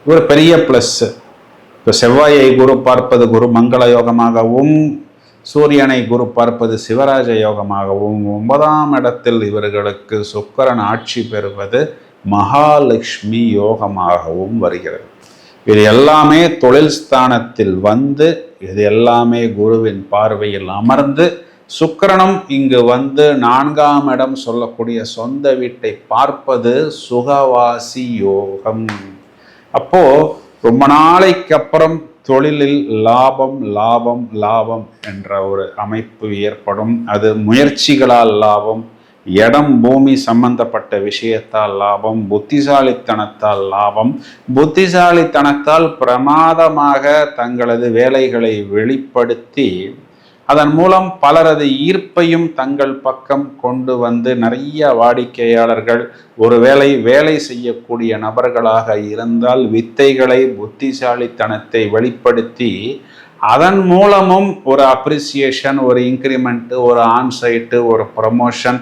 ஒரு பெரிய பிளஸ். இப்போ செவ்வாயை குரு பார்ப்பது குரு மங்கள யோகமாகவும், சூரியனை குரு பார்ப்பது சிவராஜ யோகமாகவும், 9ஆம் இடத்தில் இவர்களுக்கு சுக்கிரன் ஆட்சி பெறுவது மகாலட்சுமி யோகமாகவும் வருகிறது. இது எல்லாமே தொழில் ஸ்தானத்தில் வந்து, இது எல்லாமே குருவின் பார்வையில் அமர்ந்து, சுக்கிரனும் இங்கு வந்து 4ஆம் இடம் சொல்லக்கூடிய சொந்த வீட்டை பார்ப்பது சுகவாசி யோகம். அப்போ ரொம்ப நாளைக்கு அப்புறம் தொழிலில் லாபம் லாபம் லாபம் என்ற ஒரு அமைப்பு ஏற்படும். அது முயற்சிகளால் லாபம், இடம் பூமி சம்பந்தப்பட்ட விஷயத்தால் லாபம், புத்திசாலித்தனத்தால் லாபம். புத்திசாலித்தனத்தால் பிரமாதமாக தங்களது வேலைகளை வெளிப்படுத்தி அதன் மூலம் பலரது ஈர்ப்பையும் தங்கள் பக்கம் கொண்டு வந்து நிறைய வாடிக்கையாளர்கள், ஒருவேளை வேலை செய்யக்கூடிய நபர்களாக இருந்தால் வித்தைகளை புத்திசாலித்தனத்தை வெளிப்படுத்தி அதன் மூலமும் ஒரு அப்ரிசியேஷன், ஒரு இன்க்ரிமெண்ட், ஒரு ஆன்சைட்டு, ஒரு ப்ரமோஷன்,